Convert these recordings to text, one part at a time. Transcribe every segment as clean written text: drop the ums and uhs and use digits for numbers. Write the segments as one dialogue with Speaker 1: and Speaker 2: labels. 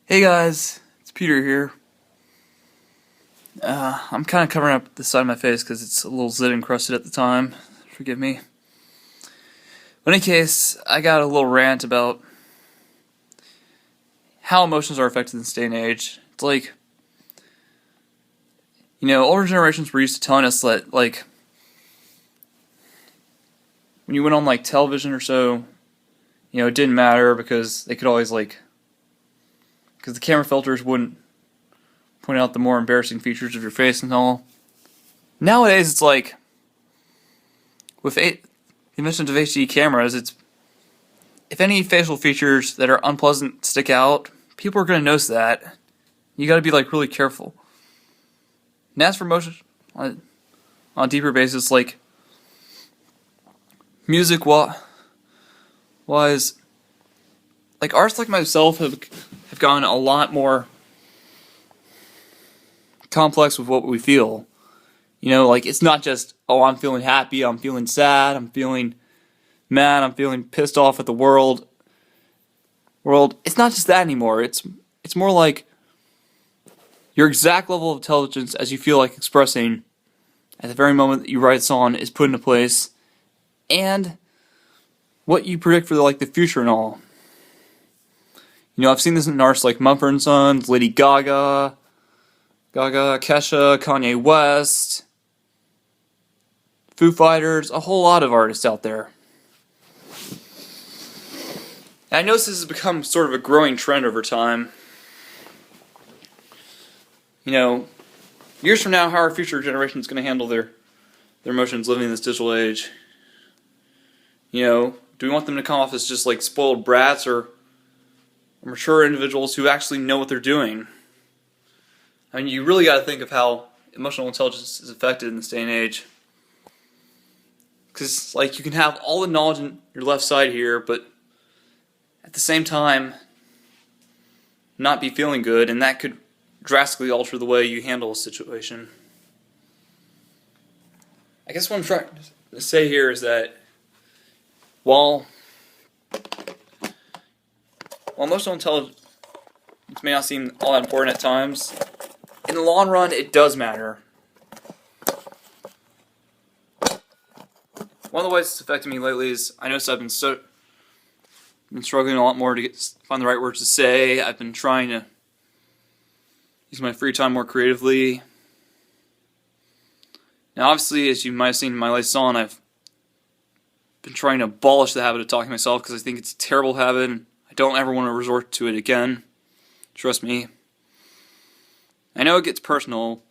Speaker 1: Hey guys, it's Peter here. I'm kind of covering up the side of my face because it's a little zit encrusted at the time. Forgive me. But in any case, I got a little rant about how emotions are affected in this day and age. It's like, older generations were used to telling us that, like, when you went on, like, television or so, it didn't matter because they could always, because the camera filters wouldn't point out the more embarrassing features of your face and all. Nowadays, it's like, with the invention of HD cameras, if any facial features that are unpleasant stick out, people are going to notice that. You got to be really careful. And as for motion on a deeper basis, like music wise, like artists like myself have gotten a lot more complex with what we feel. It's not just, oh, I'm feeling happy, I'm feeling sad, I'm feeling mad, I'm feeling pissed off at the world. It's not just that anymore. It's more like your exact level of intelligence as you feel like expressing at the very moment that you write a song is put into place, and what you predict for the future and all. I've seen this in artists like Mumford & Sons, Lady Gaga, Kesha, Kanye West, Foo Fighters, a whole lot of artists out there. And I notice this has become sort of a growing trend over time. Years from now, how our future generation is going to handle their emotions living in this digital age. Do we want them to come off as just like spoiled brats or mature individuals who actually know what they're doing? I mean, you really got to think of how emotional intelligence is affected in this day and age. Because, you can have all the knowledge in your left side here, but at the same time, not be feeling good, and that could drastically alter the way you handle a situation. I guess what I'm trying to say here is that while emotional intelligence may not seem all that important at times, in the long run, it does matter. One of the ways it's affected me lately is I noticed I've been struggling a lot more to find the right words to say. I've been trying to use my free time more creatively. Now, obviously, as you might have seen in my latest song, I've been trying to abolish the habit of talking to myself because I think it's a terrible habit and I don't ever want to resort to it again. Trust me. I know it gets personal,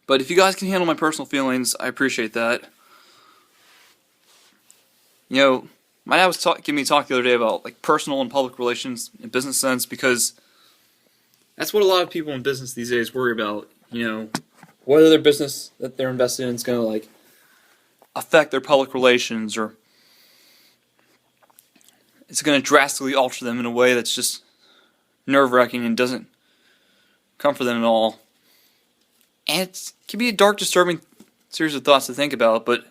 Speaker 1: but if you guys can handle my personal feelings, I appreciate that. My dad was giving me a talk the other day about personal and public relations in business sense, because that's what a lot of people in business these days worry about. Whether their business that they're invested in is going to affect their public relations, or it's going to drastically alter them in a way that's just nerve-wracking and doesn't comfort them at all. And it can be a dark, disturbing series of thoughts to think about, but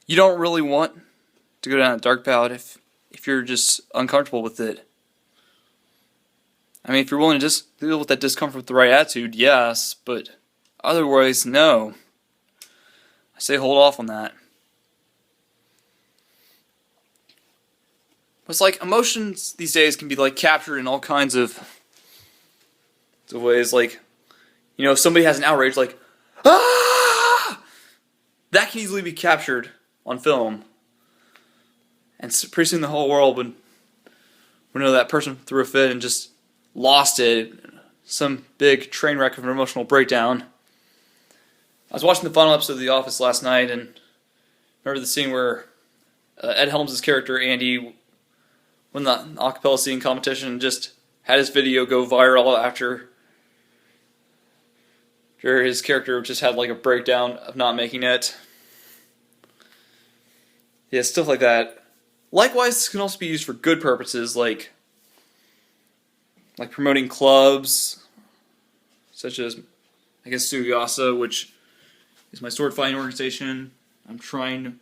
Speaker 1: you don't really want to go down a dark path if you're just uncomfortable with it. I mean, if you're willing to just deal with that discomfort with the right attitude, yes, but otherwise, no. I say hold off on that. It's emotions these days can be captured in all kinds of ways. If somebody has an outrage, ah! That can easily be captured on film. And pretty soon the whole world would know that person threw a fit and just lost it. Some big train wreck of an emotional breakdown. I was watching the final episode of The Office last night, and remember the scene where Ed Helms' character, Andy, won the acapella singing competition and just had his video go viral after his character just had a breakdown of not making it. Yeah, stuff like that. Likewise, this can also be used for good purposes, like promoting clubs, such as, I guess, Sugasa, which is my sword fighting organization. I'm trying to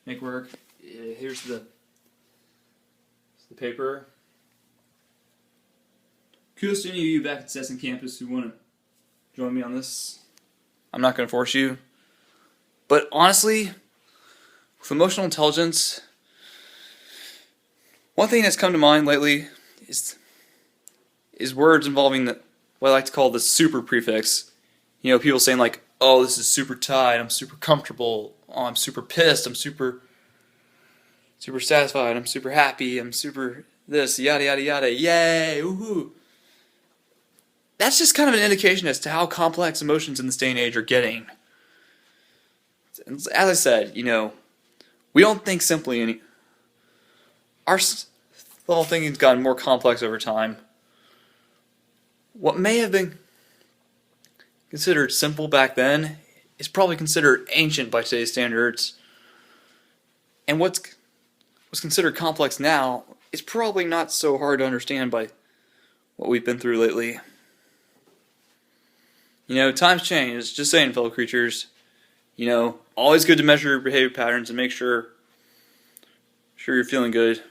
Speaker 1: make work. Here's the paper. kudos to any of you back at Sesson campus who want to join me on this. I'm not going to force you. But honestly, with emotional intelligence, one thing that's come to mind lately is words involving what I like to call the super prefix. You know, people saying like, oh, this is super tight, I'm super comfortable, oh, I'm super pissed, I'm super satisfied, I'm super happy, I'm super this, yada yada yada, yay, woohoo. That's just kind of an indication as to how complex emotions in this day and age are getting. As I said, you know, we don't think simply. Our level of thinking's gotten more complex over time. What may have been considered simple back then is probably considered ancient by today's standards. And what's considered complex now is probably not so hard to understand by what we've been through lately. You know, times change. Just saying, fellow creatures. You know, always good to measure your behavior patterns and make sure you're feeling good.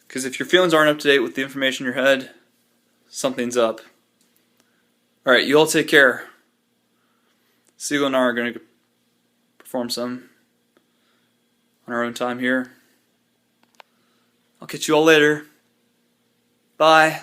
Speaker 1: Because if your feelings aren't up to date with the information in your head, something's up. Alright, you all take care. Siegel and I are going to perform some on our own time here. I'll catch you all later. Bye.